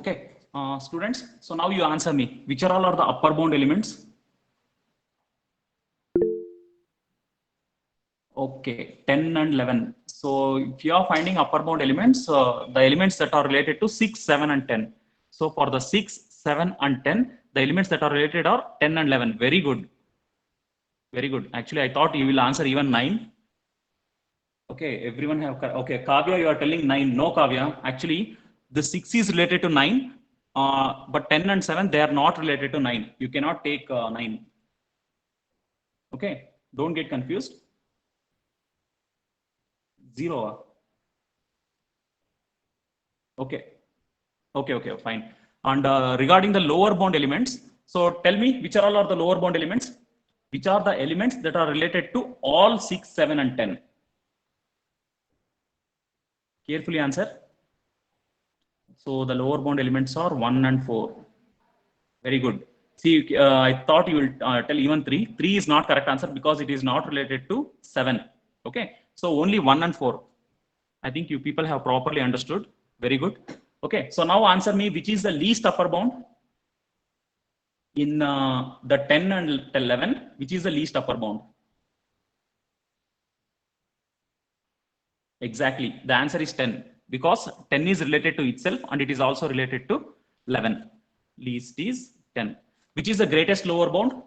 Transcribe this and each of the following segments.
Okay, students, so now you answer me. Which are all are the upper bound elements? Okay, 10 and 11. So if you are finding upper bound elements, the elements that are related to 6, 7 and 10. So for the 6, 7 and 10, the elements that are related are 10 and 11. Very good. Very good. Actually, I thought you will answer even 9. Okay, everyone have, okay, Kavya, you are telling 9. No, Kavya, actually the 6 is related to 9, but 10 and 7, they are not related to 9. You cannot take 9. Okay, don't get confused. 0. Okay, okay, fine. And regarding the lower bound elements, so tell me which are all are the lower bound elements? Which are the elements that are related to all 6, 7 and 10? Carefully answer. So the lower bound elements are 1 and 4. Very good. See, I thought you will tell even 3. 3 is not correct answer because it is not related to 7. Okay. So only 1 and 4. I think you people have properly understood. Very good. Okay. So now answer me, which is the least upper bound in the 10 and 11? Which is the least upper bound? Exactly. The answer is 10 because 10 is related to itself and it is also related to 11. Least is 10. Which is the greatest lower bound?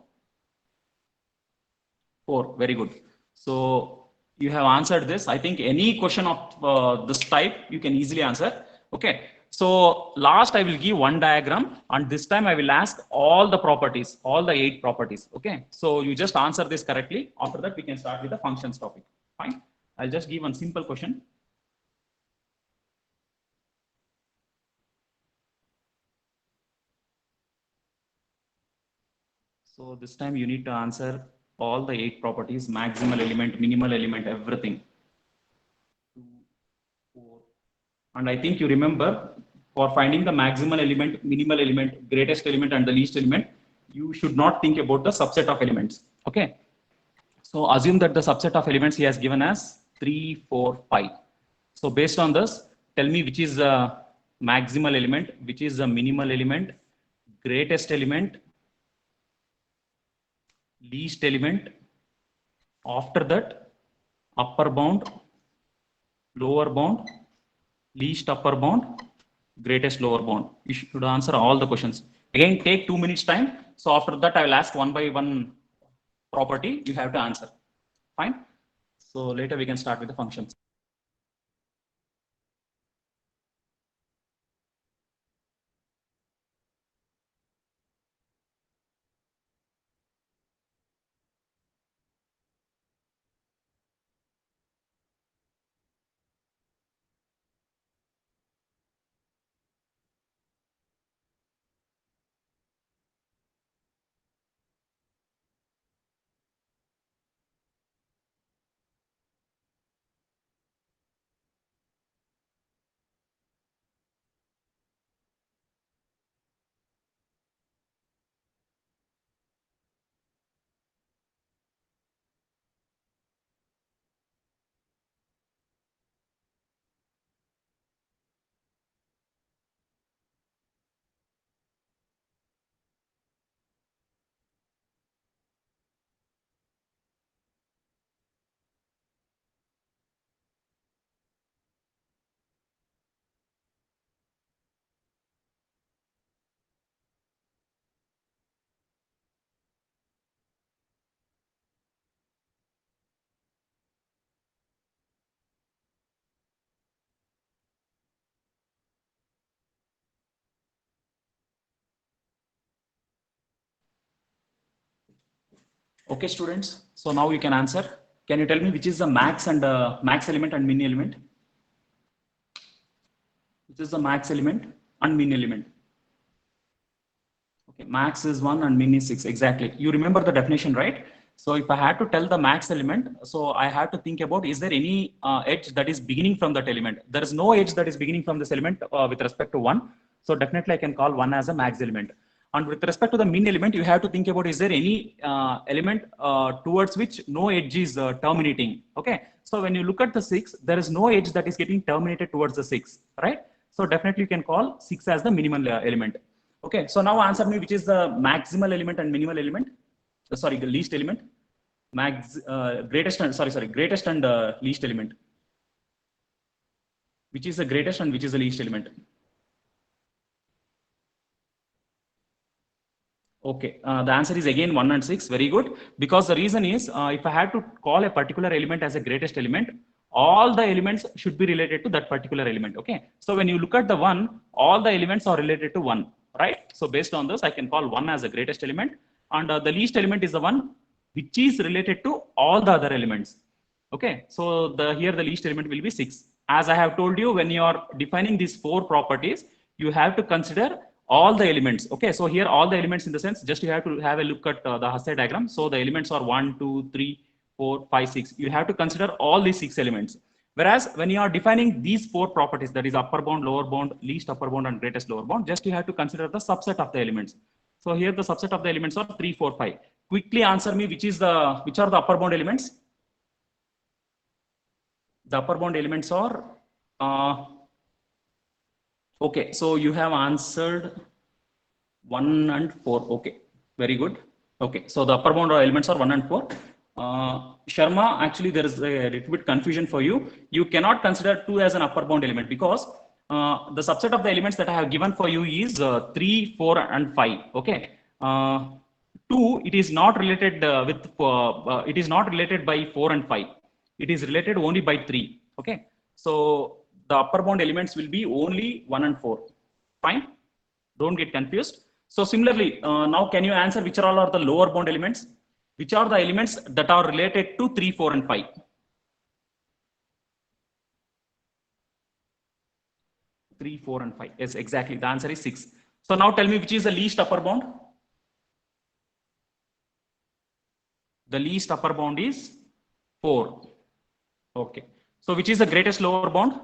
4. Very good. So you have answered this. I think any question of this type you can easily answer. Okay. So last I will give one diagram and this time I will ask all the properties, all the 8 properties. Okay. So you just answer this correctly. After that we can start with the functions topic. Fine. I'll just give one simple question. So this time you need to answer all the 8 properties: maximal element, minimal element, everything. 2, 4. And I think you remember, for finding the maximal element, minimal element, greatest element and the least element, you should not think about the subset of elements. Okay. So assume that the subset of elements he has given as 3, 4, 5. So based on this, tell me which is the maximal element, which is the minimal element, greatest element, least element. After that, upper bound, lower bound, least upper bound, greatest lower bound. You should answer all the questions. Again, take 2 minutes time. So after that, I will ask one by one property. You have to answer. Fine. So later we can start with the functions. Okay, students. So now you can answer. Can you tell me which is the max and max element and min element? Which is the max element and min element? Okay, max is 1 and min is 6. Exactly. You remember the definition, right? So if I had to tell the max element, so I have to think about, is there any edge that is beginning from that element? There is no edge that is beginning from this element with respect to 1. So definitely I can call 1 as a max element. And with respect to the min element, you have to think about, is there any element towards which no edge is terminating? Okay. So when you look at the 6, there is no edge that is getting terminated towards the 6, right? So definitely you can call 6 as the minimal element. Okay, so now answer me which is the maximal element and minimal element. Sorry, the least element. Greatest and greatest and least element. Which is the greatest and which is the least element? Okay, the answer is again 1 and 6. Very good. Because the reason is, if I had to call a particular element as a greatest element, all the elements should be related to that particular element. Okay. So when you look at the 1, all the elements are related to 1, right? So based on this, I can call 1 as the greatest element, and the least element is the one which is related to all the other elements. Okay. So here the least element will be 6. As I have told you, when you are defining these 4 properties, you have to consider all the elements. Okay, so here all the elements in the sense, just you have to have a look at the Hasse diagram. So the elements are 1, 2, 3, 4, 5, 6. You have to consider all these 6 elements. Whereas when you are defining these 4 properties, that is upper bound, lower bound, least upper bound, and greatest lower bound, just you have to consider the subset of the elements. So here the subset of the elements are 3, 4, 5. Quickly answer me which are the upper bound elements. The upper bound elements are okay, so you have answered 1 and 4. Okay, very good. Okay, so the upper bound elements are 1 and 4. Sharma, actually there is a little bit confusion for you. You cannot consider 2 as an upper bound element because the subset of the elements that I have given for you is 3, 4, and 5. Okay. 2, it is not related it is not related by 4 and 5. It is related only by 3. Okay. So the upper bound elements will be only 1 and 4. Fine. Don't get confused. So similarly, now can you answer which are all are the lower bound elements? Which are the elements that are related to 3, 4, and 5? 3, 4, and 5. Yes, exactly. The answer is 6. So now tell me which is the least upper bound? The least upper bound is 4. Okay. So which is the greatest lower bound?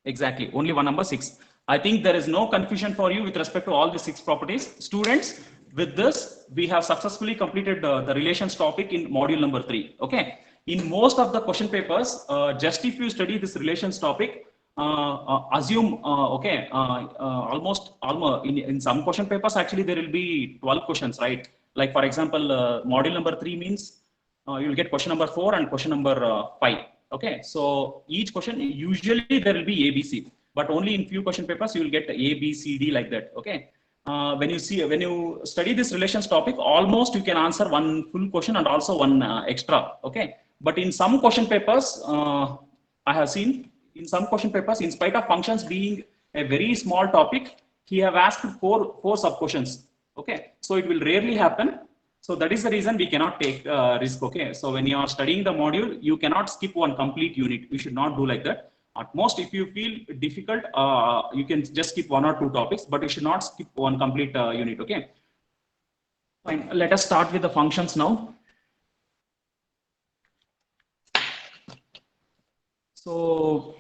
Exactly. Only one number, 6. I think there is no confusion for you with respect to all the 6 properties. Students, with this, we have successfully completed the relations topic in module number 3. Okay. In most of the question papers, just if you study this relations topic, assume, almost in some question papers, actually, there will be 12 questions, right? Like, for example, module number 3 means you'll get question number 4 and question number 5. Okay, so each question, usually there will be ABC, but only in few question papers you will get A, B, C, D like that. Okay, when you study this relations topic, almost you can answer one full question and also one extra. Okay, but in some question papers, I have seen in some question papers, in spite of functions being a very small topic, he have asked four sub questions. Okay, so it will rarely happen. So that is the reason we cannot take risk. Okay, so when you are studying the module, you cannot skip one complete unit. You should not do like that. At most, if you feel difficult, you can just skip 1 or 2 topics, but you should not skip one complete unit. Okay. Fine. Let us start with the functions now. So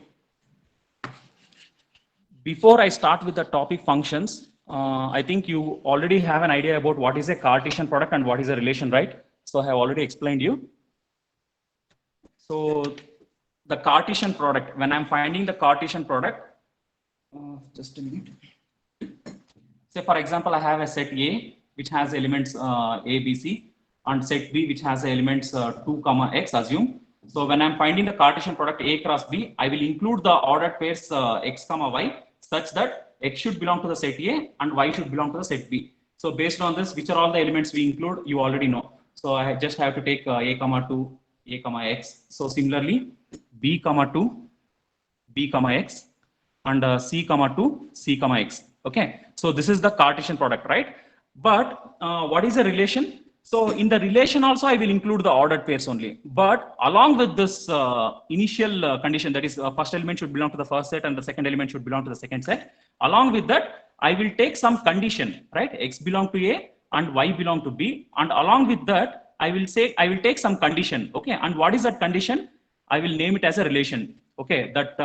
before I start with the topic functions, I think you already have an idea about what is a Cartesian product and what is a relation, right? So I have already explained you. So the Cartesian product, when I'm finding the Cartesian product, just a minute. Say for example, I have a set A which has elements A, B, C, and set B which has elements 2, x, assume. So when I'm finding the Cartesian product A cross B, I will include the ordered pairs x, y such that x should belong to the set A and y should belong to the set B. So based on this, which are all the elements we include, you already know. So I just have to take A, 2, A, x. So similarly, B, 2, B, x, and C, 2, C, x. Okay. So this is the Cartesian product, right? But what is the relation? So in the relation also, I will include the ordered pairs only. But along with this initial condition, that is first element should belong to the first set and the second element should belong to the second set. Along with that, I will take some condition, right? X belong to A and Y belong to B. And along with that, I will take some condition. Okay. And what is that condition? I will name it as a relation. Okay. That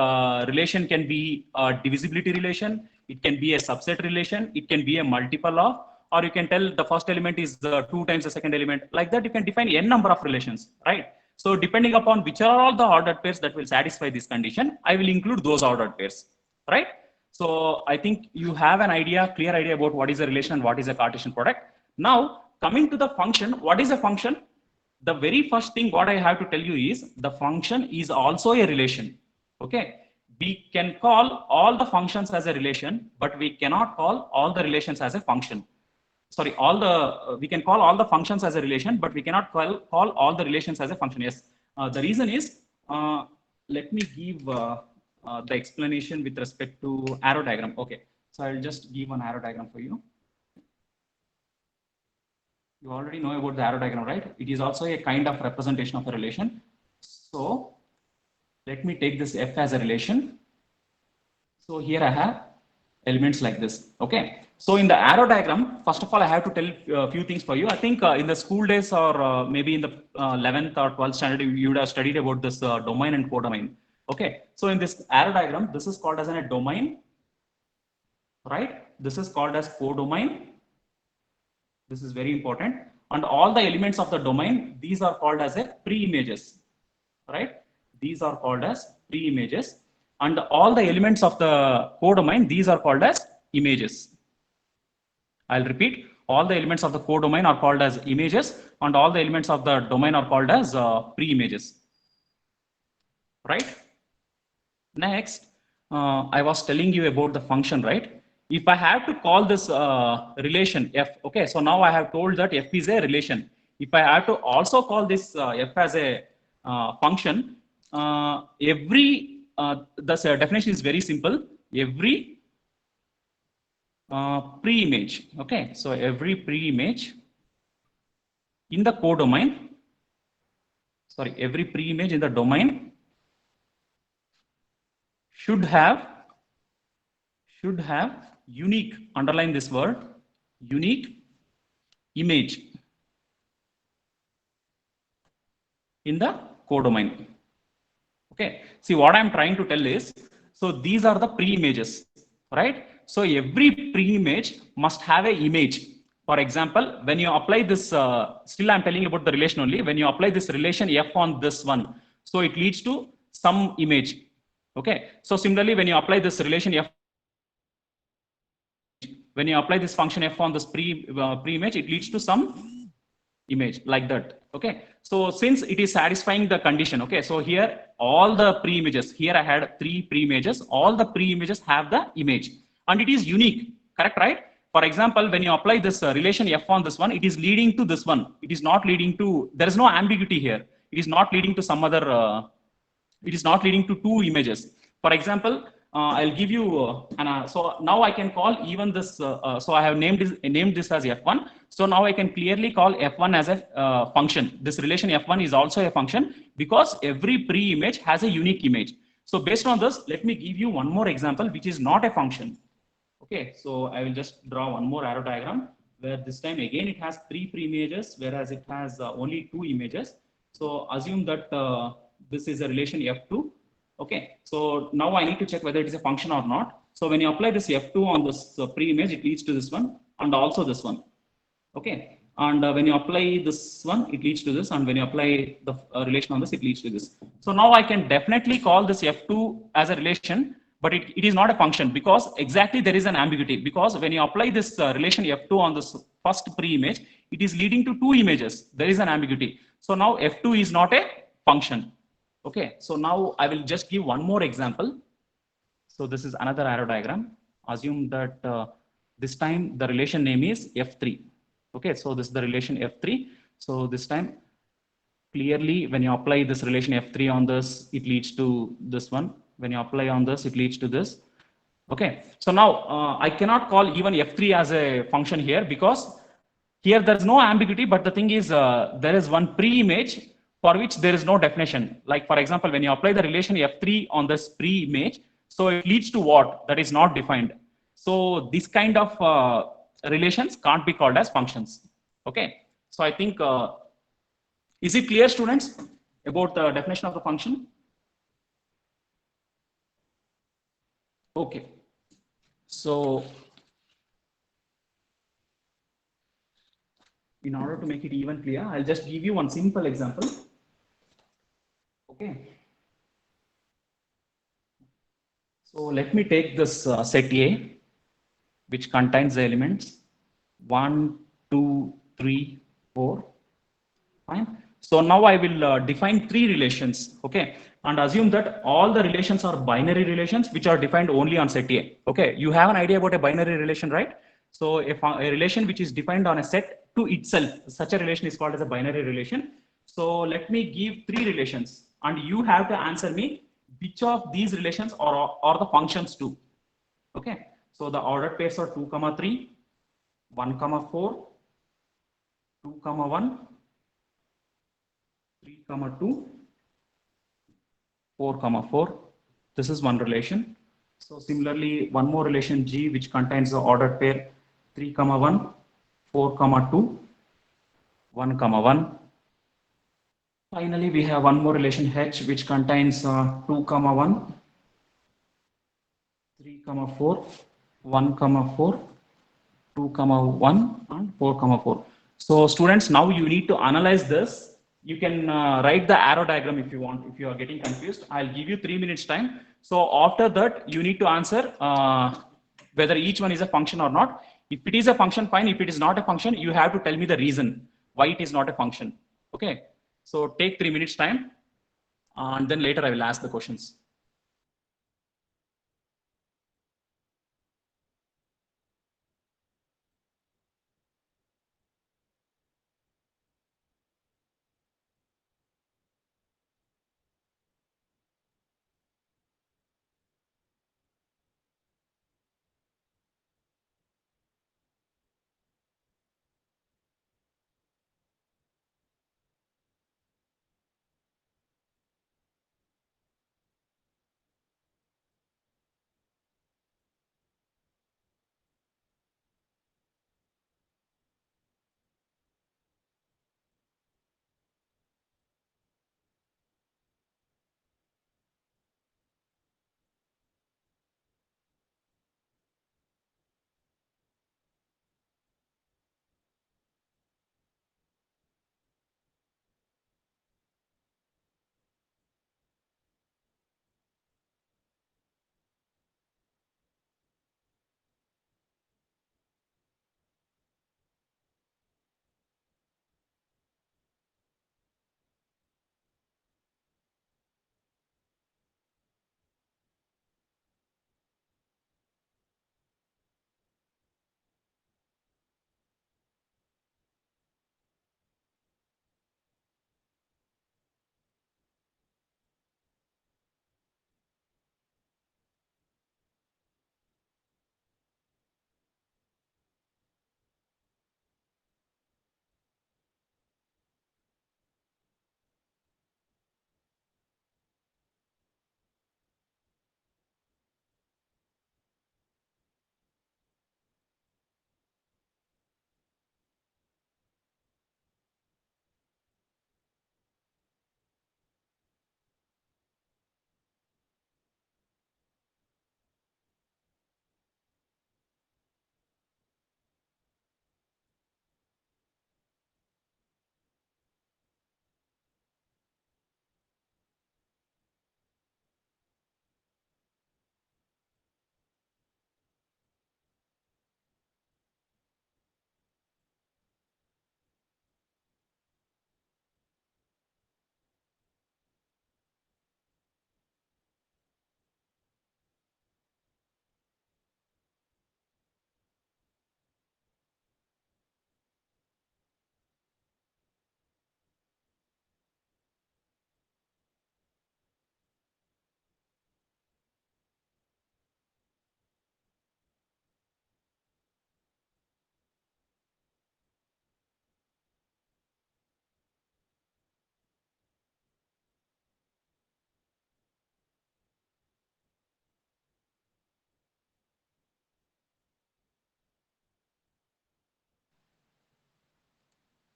relation can be a divisibility relation. It can be a subset relation. It can be a multiple of, or you can tell the first element is 2 times the second element. Like that, you can define n number of relations, right? So depending upon which are all the ordered pairs that will satisfy this condition, I will include those ordered pairs, right? So I think you have an idea, clear idea about what is a relation and what is a Cartesian product. Now coming to the function, what is a function? The very first thing what I have to tell you is the function is also a relation. Okay, we can call all the functions as a relation, but we cannot call all the relations as a function. Sorry, all the we can call all the functions as a relation, but we cannot call all the relations as a function. Yes, the reason is, let me give the explanation with respect to arrow diagram. Okay, so I'll just give an arrow diagram for you. You already know about the arrow diagram, right? It is also a kind of representation of a relation. So let me take this F as a relation. So here I have elements like this. Okay. So in the arrow diagram, first of all, I have to tell a few things for you. I think in the school days or maybe in the 11th or 12th standard, you would have studied about this domain and codomain. Okay. So in this arrow diagram, this is called as a domain, right? This is called as codomain. This is very important. And all the elements of the domain, these are called as a pre-images, right? These are called as pre-images. And all the elements of the codomain, these are called as images. I'll repeat, all the elements of the codomain are called as images, and all the elements of the domain are called as pre-images, right? Next, I was telling you about the function, right? If I have to call this relation f, okay, so now I have told that f is a relation. If I have to also call this f as a function, the definition is very simple. Every pre-image, okay, so every pre-image in the codomain, sorry, every pre-image in the domain should have unique, underline this word, unique image in the codomain. Okay, see what I'm trying to tell is, so these are the pre-images, right? So every pre-image must have an image. For example, when you apply this, still I'm telling you about the relation only, when you apply this relation f on this one, so it leads to some image. Okay, so similarly, when you apply this relation f, when you apply this function f on this pre-image, it leads to some image like that. Okay, so since it is satisfying the condition, okay, so here all the pre-images, here I had 3 pre-images, all the pre-images have the image and it is unique, correct, right? For example, when you apply this relation f on this one, it is leading to this one. It is not leading to, there is no ambiguity here. It is not leading to some other, it is not leading to 2 images. For example, I'll give you, so now I can call even this, so I have named this as f1. So now I can clearly call f1 as a function. This relation f1 is also a function because every pre-image has a unique image. So based on this, let me give you one more example, which is not a function. Okay, so I will just draw one more arrow diagram where this time again it has 3 pre-images, whereas it has only 2 images. So assume that this is a relation f2. Okay, so now I need to check whether it is a function or not. So when you apply this f2 on this pre-image, it leads to this one and also this one. Okay, and when you apply this one, it leads to this, and when you apply the relation on this, it leads to this. So now I can definitely call this f2 as a relation, but it is not a function because exactly there is an ambiguity, because when you apply this relation f2 on this first pre-image, it is leading to 2 images. There is an ambiguity. So now f2 is not a function. Okay, so now I will just give one more example. So this is another arrow diagram. Assume that this time the relation name is f3. Okay, so this is the relation f3. So this time clearly when you apply this relation f3 on this, it leads to this one. When you apply on this, it leads to this. Okay, so now I cannot call even f3 as a function here because here there is no ambiguity, but the thing is there is one pre-image for which there is no definition. Like for example, when you apply the relation f3 on this pre-image, so it leads to what? That is not defined. So this kind of relations can't be called as functions. Okay, so I think, is it clear, students, about the definition of the function? Okay, so in order to make it even clear, I'll just give you one simple example. Okay. So let me take this set A, which contains the elements 1, 2, 3, 4. Fine. So now I will define three relations, okay, and assume that all the relations are binary relations which are defined only on set A. Okay, you have an idea about a binary relation, right? So if a relation which is defined on a set to itself, such a relation is called as a binary relation. So let me give three relations, and you have to answer me which of these relations are the functions too. Okay, so the ordered pairs are 2 comma 3, 1 comma 4, 2 comma 1, 3 comma 2, 4 comma 4. This is one relation. So similarly, one more relation G, which contains the ordered pair 3 comma 1, 4 comma 2, 1 comma 1. Finally, we have one more relation H, which contains 2 comma 1, 3 comma 4, 1 comma 4, 2 comma 1, and 4 comma 4. So students, now you need to analyze this. You can write the arrow diagram if you want, if you are getting confused. I'll give you 3 minutes time. So after that, you need to answer whether each one is a function or not. If it is a function, fine. If it is not a function, you have to tell me the reason why it is not a function. Okay. So take 3 minutes time, and then later I will ask the questions.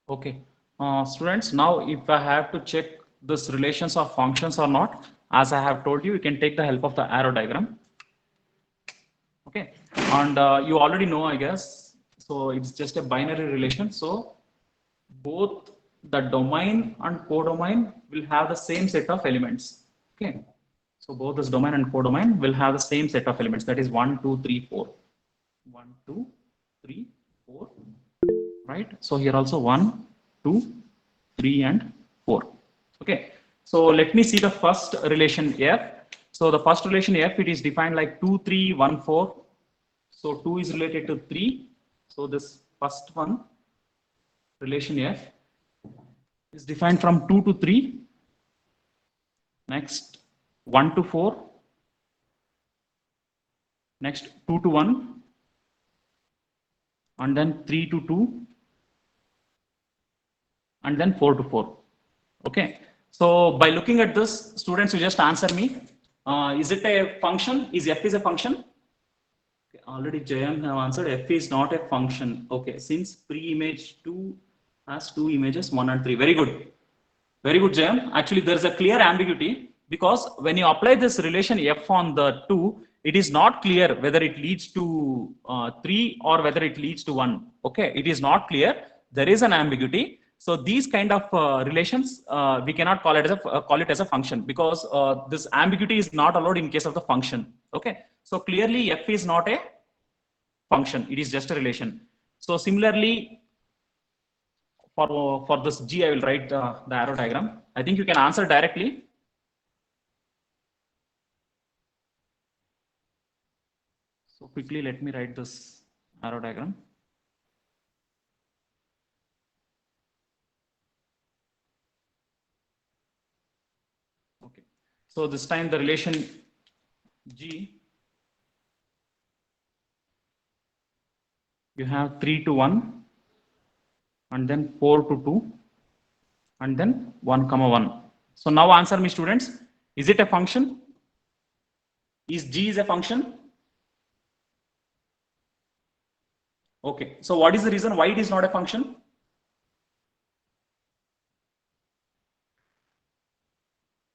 Okay. Students, now if I have to check this relations of functions or not, as I have told you, you can take the help of the arrow diagram. Okay. And you already know, I guess. So it's just a binary relation. So both the domain and codomain will have the same set of elements. Okay. So both this domain and codomain will have the same set of elements. That is 1, 2, 3, 4. 1, 2, 3, 4. Right. So here also 1, 2, 3, and 4. Okay. So let me see the first relation F. So the first relation F, it is defined like 2, 3, 1, 4. So 2 is related to 3. So this first one, relation F, is defined from 2 to 3. Next 1 to 4. Next 2 to 1. And then 3 to 2. And then 4 to 4. Okay. So by looking at this, students, you just answer me. Is it a function? Is F is a function? Okay, already Jayam have answered. F is not a function. Okay. Since pre-image 2 has 2 images, 1 and 3. Very good. Very good, Jayam. Actually, there is a clear ambiguity because when you apply this relation F on the 2, it is not clear whether it leads to 3 or whether it leads to 1. Okay. It is not clear. There is an ambiguity. So these kind of relations, we cannot call it as a function because this ambiguity is not allowed in case of the function. Okay. So clearly F is not a function. It is just a relation. So similarly, for this G, I will write the arrow diagram. I think you can answer directly. So quickly, let me write this arrow diagram. Okay. So this time the relation G, you have 3 to 1, and then 4 to 2, and then 1 comma 1. So now answer me, students. Is it a function? Is G is a function? Okay. So what is the reason why it is not a function?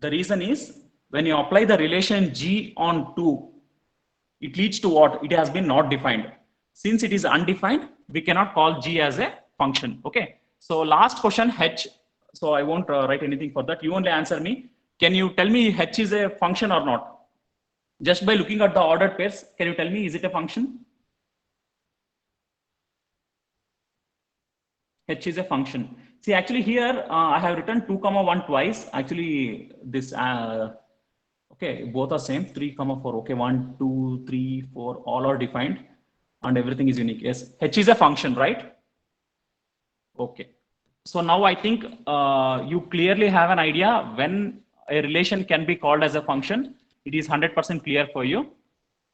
The reason is when you apply the relation G on 2, it leads to what? It has been not defined. Since it is undefined, we cannot call G as a function. Okay. So last question H. So I won't write anything for that. You only answer me. Can you tell me H is a function or not? Just by looking at the ordered pairs, can you tell me is it a function? H is a function. See, actually here I have written 2 comma 1 twice. Actually, this okay, both are same. 3 comma 4. Okay, 1, 2, 3, 4. All are defined, and everything is unique. Yes, H is a function, right? Okay. So now I think you clearly have an idea when a relation can be called as a function. It is 100% clear for you.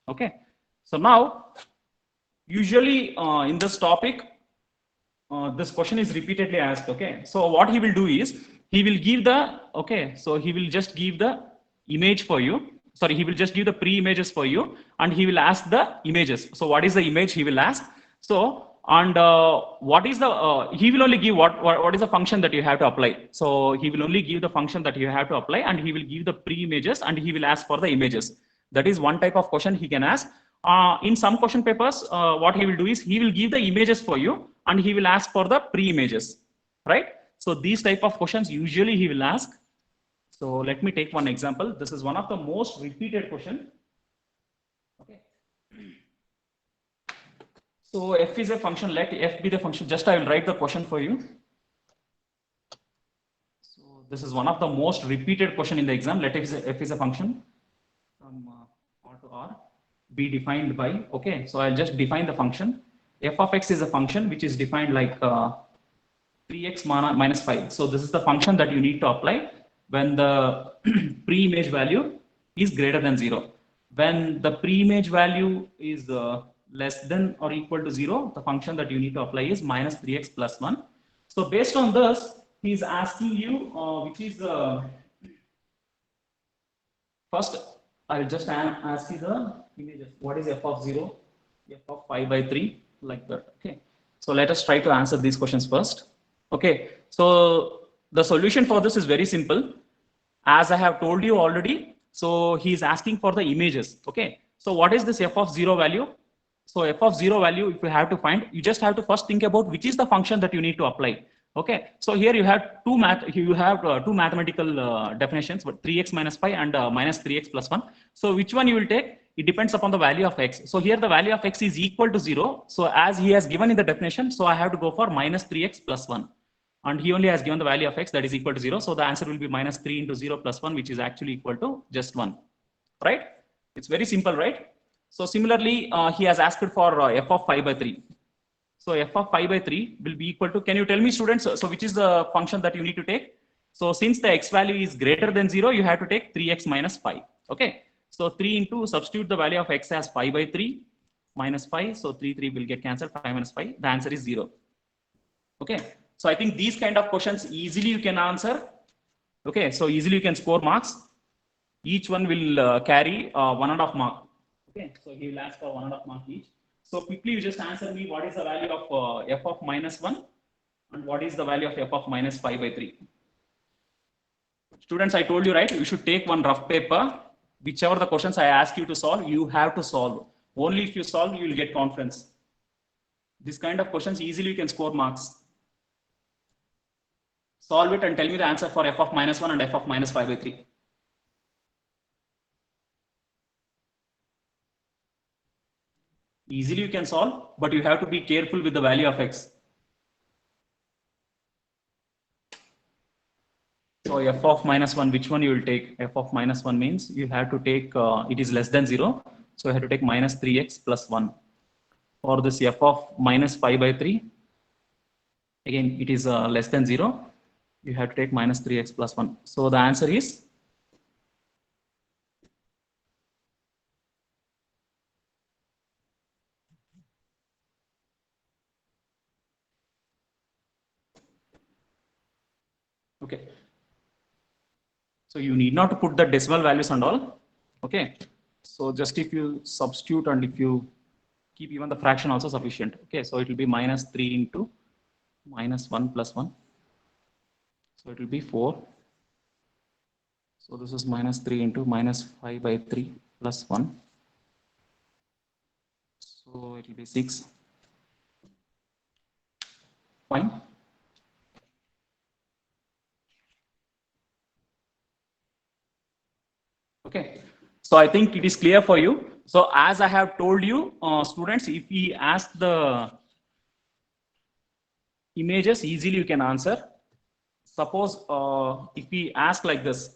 Okay. So now, usually in this topic, this question is repeatedly asked. Okay. So what he will do is he will give the, okay, so he will just give the image for you. Sorry, he will just give the pre-images for you and he will ask the images. So what is the image he will ask? So, and what is the, he will only give what is the function that you have to apply. So he will only give the function that you have to apply and he will give the pre-images and he will ask for the images. That is one type of question he can ask. In some question papers, what he will do is he will give the images for you and he will ask for the pre-images, right? So these type of questions usually he will ask. So let me take one example. This is one of the most repeated question. Okay. So F is a function, let F be the function. Just I will write the question for you. So this is one of the most repeated question in the exam. Let F is a function from R to R be defined by, okay. So I'll just define the function. F of X is a function which is defined like 3x minus 5. So this is the function that you need to apply when the pre-image value is greater than 0. When the pre-image value is less than or equal to 0, the function that you need to apply is minus 3x plus 1. So based on this, he is asking you which is first, I will just ask you the images. What is f of 0? F of 5 by 3, like that. Okay. So let us try to answer these questions first. Okay. So the solution for this is very simple. As I have told you already, so he is asking for the images. Okay. So what is this f of 0 value? So f of 0 value, if you have to find, you just have to first think about which is the function that you need to apply. Okay, so here you have two mathematical definitions, but 3x minus 5 and minus 3x plus 1. So which one you will take? It depends upon the value of x. So here the value of x is equal to 0. So as he has given in the definition, so I have to go for minus 3x plus 1. And he only has given the value of x that is equal to 0. So the answer will be minus 3 into 0 plus 1, which is actually equal to just 1. Right? It's very simple, right? So similarly, he has asked for f of 5 by 3. So f of 5 by 3 will be equal to, can you tell me students, so which is the function that you need to take? So since the x value is greater than 0, you have to take 3x minus 5. Okay. So 3 into, substitute the value of x as 5 by 3 minus 5. So 3 will get cancelled, 5 minus 5. The answer is 0. Okay. So I think these kind of questions easily you can answer. Okay. So easily you can score marks. Each one will carry 1.5 mark. Okay. So he will ask for 1.5 mark each. So quickly you just answer me what is the value of f of minus 1 and what is the value of f of minus 5 by 3. Students, I told you, right, you should take one rough paper. Whichever the questions I ask you to solve, you have to solve. Only if you solve, you will get confidence. This kind of questions easily you can score marks. Solve it and tell me the answer for f of minus 1 and f of minus 5 by 3. Easily you can solve, but you have to be careful with the value of x. So f of minus 1, which one you will take? F of minus 1 means you have to take, it is less than 0. So you have to take minus 3x plus 1. For this f of minus 5 by 3, again it is less than 0. You have to take minus 3x plus 1. So the answer is okay. So you need not to put the decimal values and all. Okay. So just if you substitute and if you keep even the fraction also sufficient. Okay. So it will be minus 3 into minus 1 plus 1. So it will be 4. So this is minus 3 into minus 5 by 3 plus 1. So it will be 6. Fine. Okay. So I think it is clear for you. So as I have told you, students, if we ask the images, easily you can answer. Suppose if we ask like this,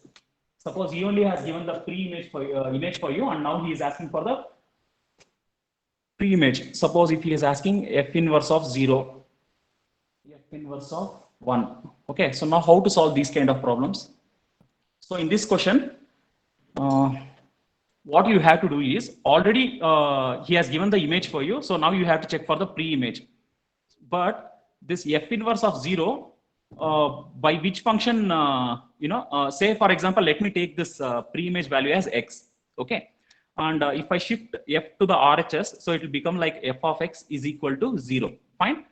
suppose he only has given the pre-image for you, and now he is asking for the pre-image. Suppose if he is asking f inverse of 0, f inverse of 1. Okay, so now how to solve these kind of problems? So in this question, what you have to do is, already he has given the image for you, so now you have to check for the pre-image. But this f inverse of 0, by which function, say for example, let me take this pre-image value as x. Okay, and if I shift f to the RHS, so it will become like f of x is equal to 0. Fine.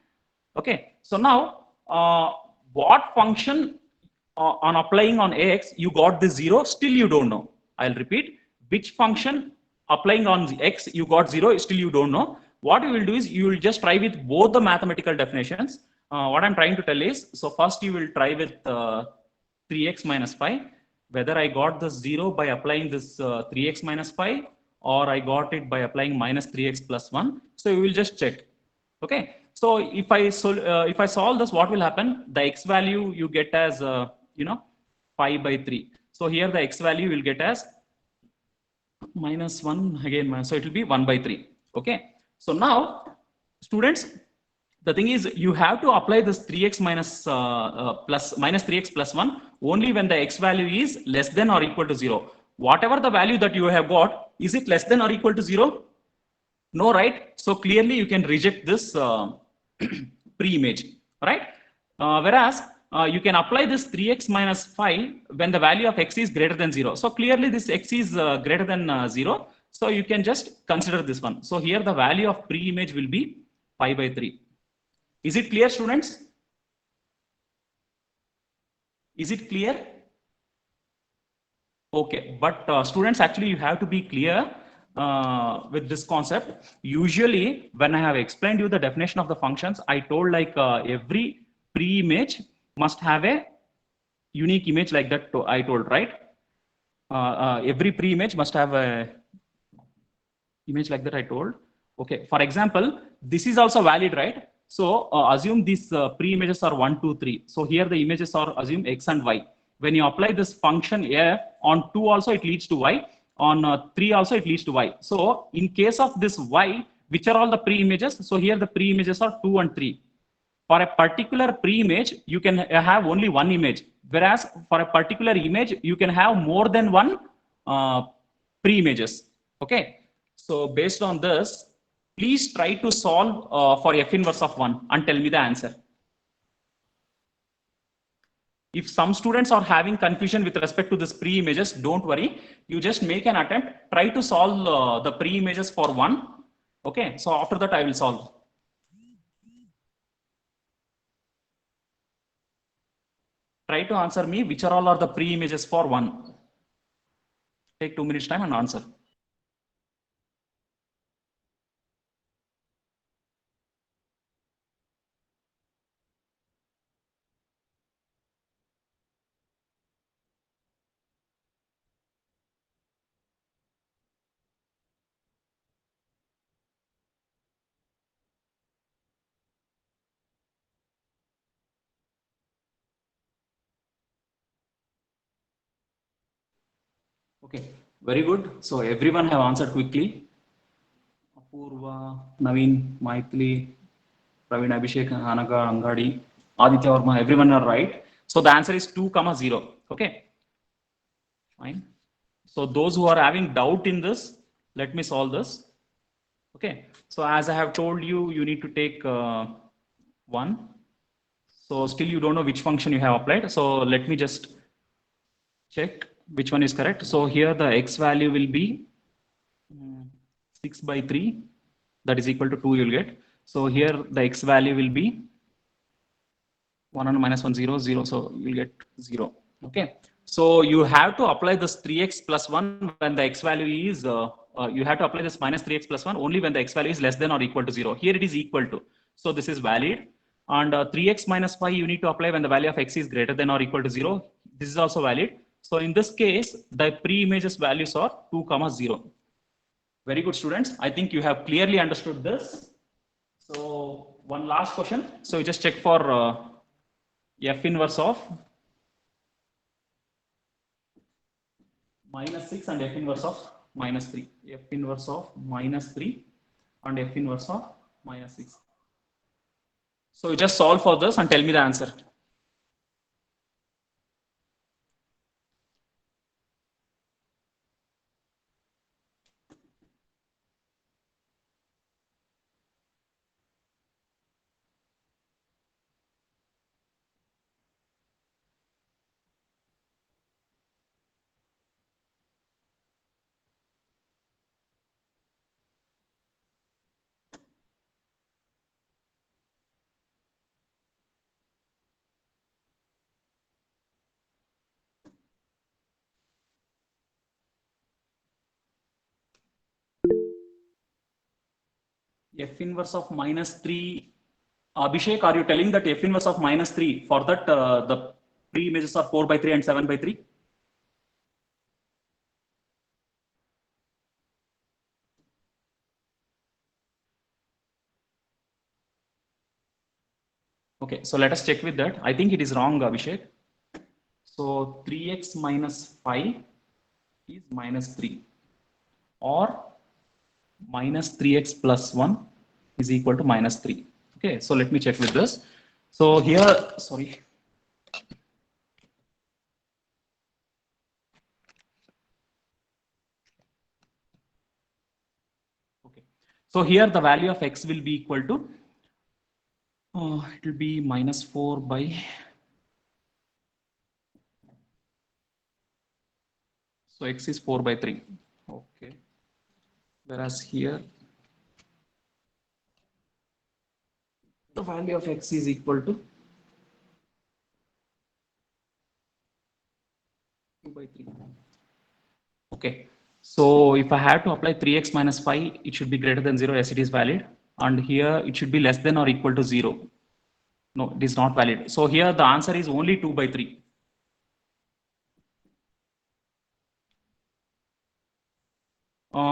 Okay, so now what function on applying on x you got this 0, still you don't know. I'll repeat, which function applying on x you got 0, still you don't know. What you will do is you will just try with both the mathematical definitions. What I'm trying to tell is, so first you will try with 3x minus 5, whether I got the 0 by applying this 3x minus 5, or I got it by applying minus 3x plus 1. So you will just check. Okay. So if I solve this, what will happen? The x value you get as 5 by 3. So here the x value will get as minus 1 again. So it will be 1 by 3. Okay. So now, students, the thing is, you have to apply this 3x minus 3x plus 1 only when the x value is less than or equal to 0. Whatever the value that you have got, is it less than or equal to 0? No, right? So clearly you can reject this pre-image, right? Whereas you can apply this 3x minus 5 when the value of x is greater than 0. So clearly this x is greater than 0. So you can just consider this one. So here the value of pre-image will be 5 by 3. Is it clear, students? Is it clear? Okay, but students, actually you have to be clear with this concept. Usually when I have explained you the definition of the functions, I told like every pre-image must have a unique image like that I told, right? Every pre-image must have a image like that I told. Okay, for example, this is also valid, right? So assume these pre-images are 1, 2, 3. So here the images are assume x and y. When you apply this function f on 2 also it leads to y, on 3 also it leads to y. So in case of this y, which are all the pre-images? So here the pre-images are 2 and 3. For a particular pre-image, you can have only one image, whereas for a particular image, you can have more than one pre-images. Okay, so based on this, please try to solve for f inverse of 1 and tell me the answer. If some students are having confusion with respect to this pre-images, don't worry. You just make an attempt. Try to solve the pre-images for 1. Okay, so after that I will solve. Try to answer me which are all are the pre-images for 1. Take 2 minutes time and answer. Okay, very good. So everyone have answered quickly. Apurva, Naveen, Maithili, Praveen, Abhishek, Hanaga, Angadi, Aditya Verma, everyone are right. So the answer is 2, 0. Okay, fine. So those who are having doubt in this, let me solve this. Okay, so as I have told you, you need to take 1. So still you don't know which function you have applied. So let me just check which one is correct. So here the x value will be 6 by 3, that is equal to 2 you'll get. So here the x value will be 1 and minus 1, 0, 0. So you'll get 0. Okay. So you have to apply this 3x plus 1 when the x value is, you have to apply this minus 3x plus 1 only when the x value is less than or equal to 0. Here it is equal to. So this is valid. And 3x minus 5 you need to apply when the value of x is greater than or equal to 0. This is also valid. So in this case, the pre-images values are 2, 0. Very good, students. I think you have clearly understood this. So one last question. So you just check for f inverse of minus 6 and f inverse of minus 3. F inverse of minus 3 and f inverse of minus 6. So you just solve for this and tell me the answer. F inverse of minus 3. Abhishek, are you telling that f inverse of minus 3, for that the pre-images are 4 by 3 and 7 by 3? Okay, so let us check with that. I think it is wrong, Abhishek. So 3x minus 5 is minus 3, or minus 3x plus 1 is equal to minus 3. Okay, so let me check with this. So here, sorry. Okay, so here the value of x will be equal to, it will be minus 4 by, so x is 4 by 3. Okay, whereas here the value of x is equal to 2 by 3. Okay, so if I have to apply 3x minus 5, it should be greater than 0 as it is valid. And here it should be less than or equal to 0. No, it is not valid. So here the answer is only 2 by 3.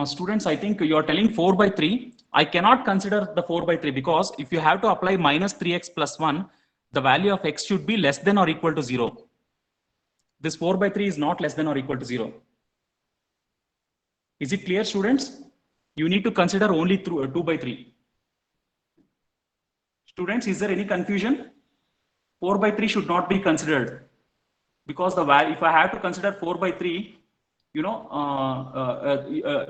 Students, I think you are telling 4 by 3. I cannot consider the 4 by 3 because if you have to apply minus 3x plus 1, the value of x should be less than or equal to 0. This 4 by 3 is not less than or equal to 0. Is it clear, students? You need to consider only through 2 by 3. Students, is there any confusion? 4 by 3 should not be considered because the value, if I have to consider 4 by 3, you know,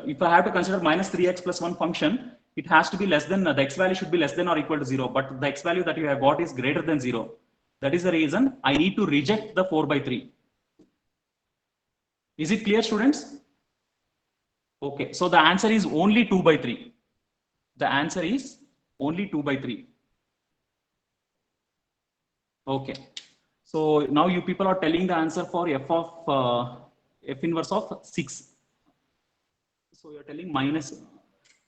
if I have to consider minus 3x plus 1 function, it has to be less than, the x value should be less than or equal to 0, but the x value that you have got is greater than 0. That is the reason I need to reject the 4 by 3. Is it clear, students? Okay, so the answer is only 2 by 3. The answer is only 2 by 3. Okay. So now you people are telling the answer for f inverse of 6. So you're telling minus.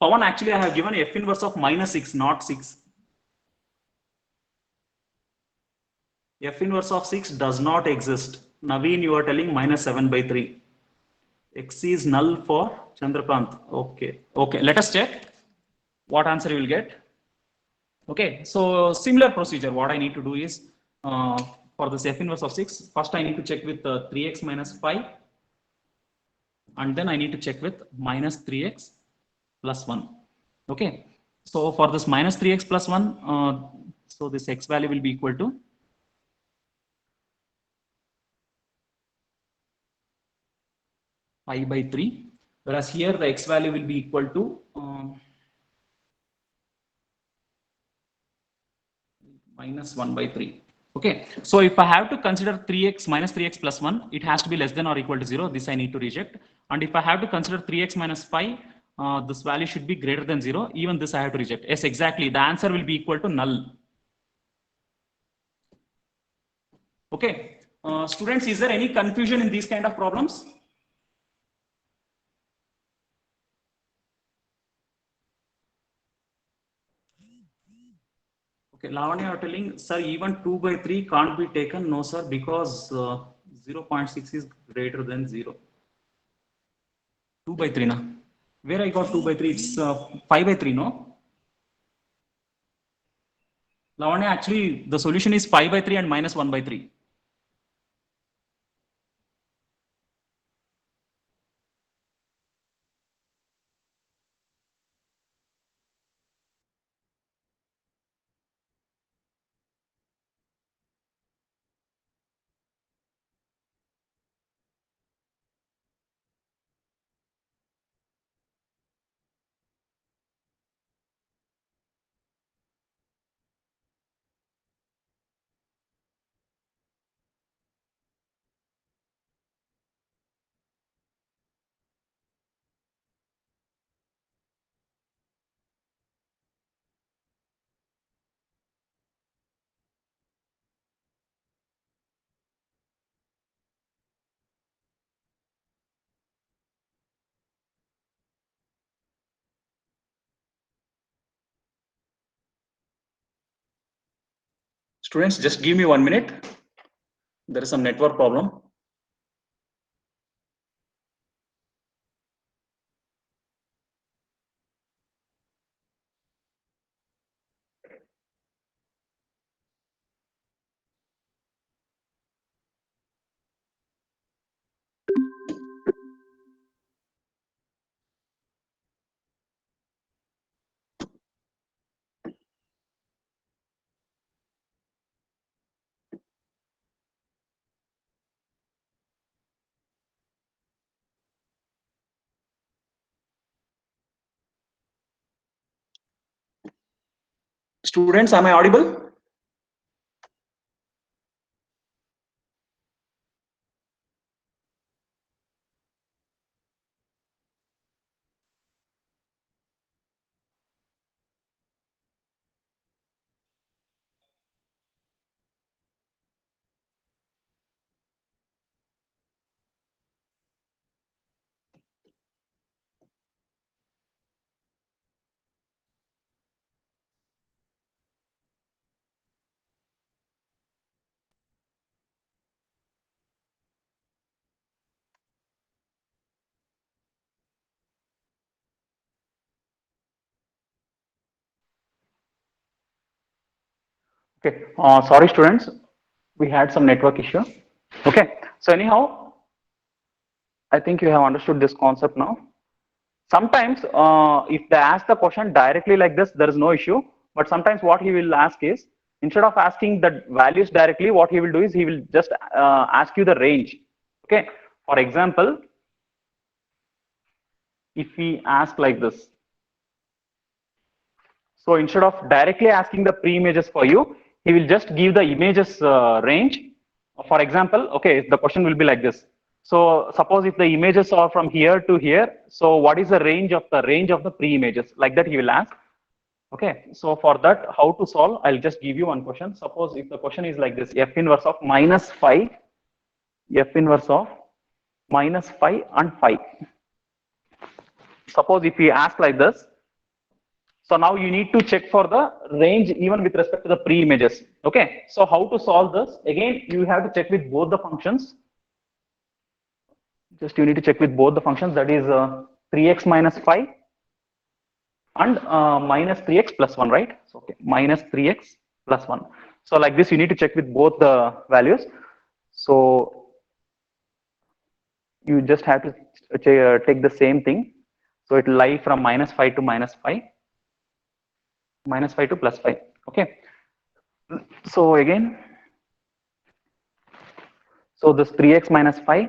Pawan, actually I have given f inverse of minus 6, not 6. F inverse of 6 does not exist. Naveen, you are telling minus 7 by 3. X is null for Chandrakant. Okay. Okay. Let us check what answer you will get. Okay. So similar procedure. What I need to do is for this f inverse of 6, first I need to check with 3x minus 5. And then I need to check with minus 3x plus 1. Okay. So for this minus 3x plus 1, so this x value will be equal to 5 by 3, whereas here the x value will be equal to minus 1 by 3. Okay, so if I have to consider 3x minus 3x plus 1, it has to be less than or equal to 0. This I need to reject. And if I have to consider 3x minus 5, this value should be greater than 0. Even this I have to reject. Yes, exactly. The answer will be equal to null. Okay, students, is there any confusion in these kind of problems? Okay, Lavanya, you are telling, sir, even 2 by 3 can't be taken. No, sir, because 0.6 is greater than 0. 2 by 3, na? Where I got 2 by 3? It's 5 by 3, no? Lavanya, actually, the solution is 5 by 3 and minus 1 by 3. Students, just give me 1 minute. There is some network problem. Students, am I audible? Okay, sorry students, we had some network issue. Okay, so anyhow, I think you have understood this concept now. Sometimes if they ask the question directly like this, there is no issue. But sometimes what he will ask is, instead of asking the values directly, what he will do is he will just ask you the range. Okay, for example, if we ask like this, so instead of directly asking the pre-images for you, he will just give the images range. For example, okay, the question will be like this. So suppose if the images are from here to here, so what is the range of the pre-images? Like that he will ask. Okay, so for that, how to solve? I'll just give you one question. Suppose if the question is like this, f inverse of minus 5, f inverse of minus 5 and 5. Suppose if we ask like this, so now you need to check for the range even with respect to the pre-images. Okay, so how to solve this? Again, you have to check with both the functions. Just you need to check with both the functions, that is 3x minus 5 and minus 3x plus 1, right? So, okay, minus 3x plus 1. So like this, you need to check with both the values. So you just have to take the same thing. So it will lie from minus 5 to minus 5, minus 5 to plus 5. Okay. So again, so this 3x minus 5,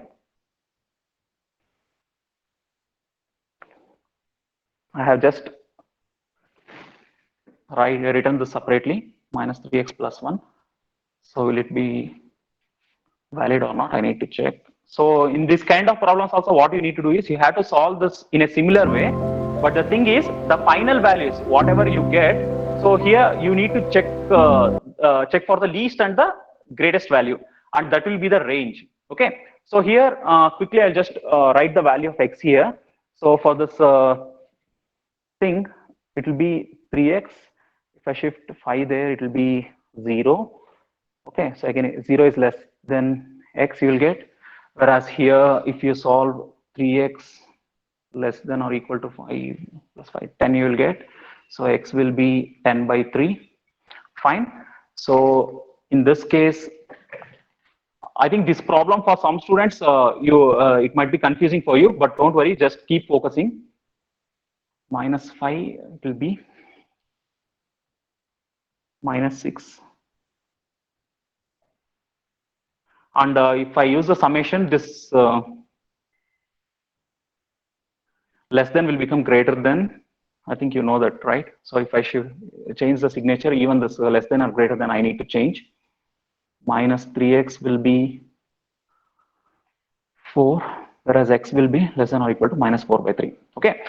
I have just written this separately, minus 3x plus 1. So will it be valid or not? I need to check. So in this kind of problems also, what you need to do is you have to solve this in a similar way. But the thing is, the final values, whatever you get, so here you need to check check for the least and the greatest value, and that will be the range. Okay. So here quickly I'll just write the value of x here. So for this thing, it will be 3x. If I shift 5 there, it will be 0. Okay, so again 0 is less than x you will get, whereas here if you solve 3x less than or equal to 5 plus 5, 10 you will get. So x will be 10 by 3. Fine. So in this case, I think this problem for some students, it might be confusing for you, but don't worry, just keep focusing. Minus 5, it will be minus 6. And if I use the summation, this less than will become greater than. I think you know that, right? So if I should change the signature, even this less than or greater than I need to change. Minus 3x will be 4, whereas x will be less than or equal to minus 4 by 3. Okay,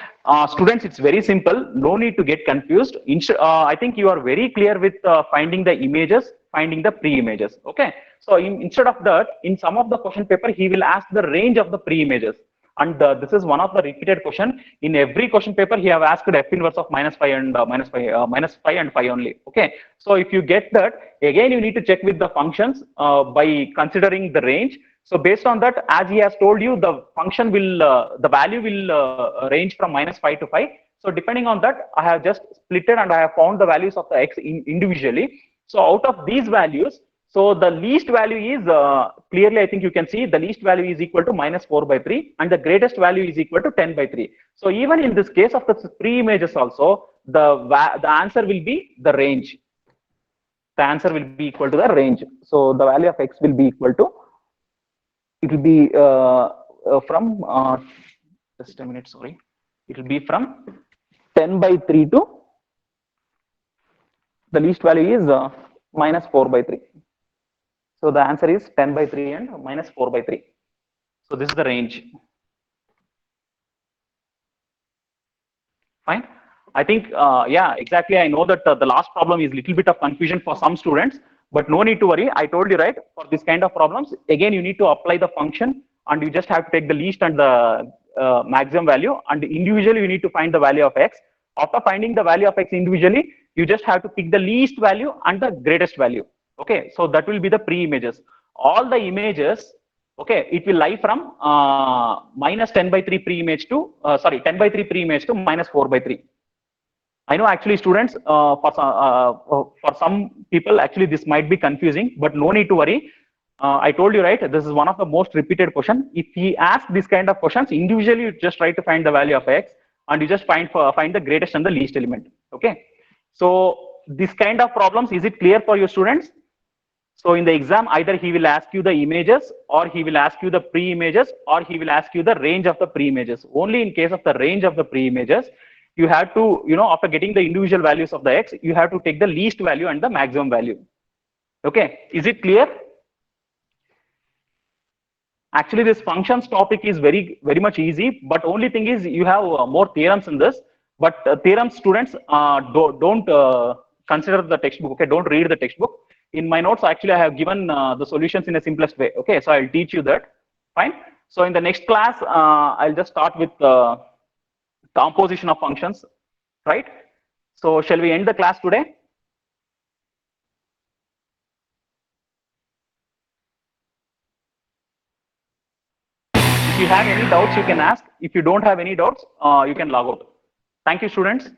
students, it's very simple. No need to get confused. I think you are very clear with finding the images, finding the pre-images. Okay, so instead of that, in some of the question paper, he will ask the range of the pre-images. And this is one of the repeated question. In every question paper, he have asked f inverse of minus 5 and minus 5 and 5 only. Okay, so if you get that, again you need to check with the functions by considering the range. So based on that, as he has told you, the function will, the value will range from minus 5 to 5. So depending on that, I have just split it and I have found the values of the x individually. So out of these values, so the least value is clearly, I think you can see the least value is equal to minus 4 by 3 and the greatest value is equal to 10 by 3. So even in this case of the pre-images also, the answer will be the range. The answer will be equal to the range. So the value of x will be equal to, it will be from, just a minute, sorry. It will be from 10 by 3 to, the least value is minus 4 by 3. So the answer is 10 by 3 and minus 4 by 3. So this is the range. Fine. I think, yeah, exactly. I know that the last problem is a little bit of confusion for some students, but no need to worry. I told you, right, for this kind of problems, again, you need to apply the function and you just have to take the least and the maximum value, and individually you need to find the value of x. After finding the value of x individually, you just have to pick the least value and the greatest value. Okay, so that will be the pre-images. All the images, okay, it will lie from minus 10 by 3 pre-image to, sorry, 10 by 3 pre-image to minus 4 by 3. I know actually students, for some people, actually this might be confusing, but no need to worry. I told you, right, this is one of the most repeated question. If he asks this kind of questions, individually you just try to find the value of x and you just find the greatest and the least element. Okay. So this kind of problems, is it clear for your students? So in the exam, either he will ask you the images or he will ask you the pre-images or he will ask you the range of the pre-images. Only in case of the range of the pre-images, you have to, after getting the individual values of the x, you have to take the least value and the maximum value. Okay, is it clear? Actually, this functions topic is very much easy, but only thing is you have more theorems in this. But theorems, students, don't consider the textbook. Okay, don't read the textbook. In my notes, actually, I have given the solutions in a simplest way. Okay, so I'll teach you that. Fine. So in the next class, I'll just start with composition of functions. Right. So shall we end the class today? If you have any doubts, you can ask. If you don't have any doubts, you can log out. Thank you, students.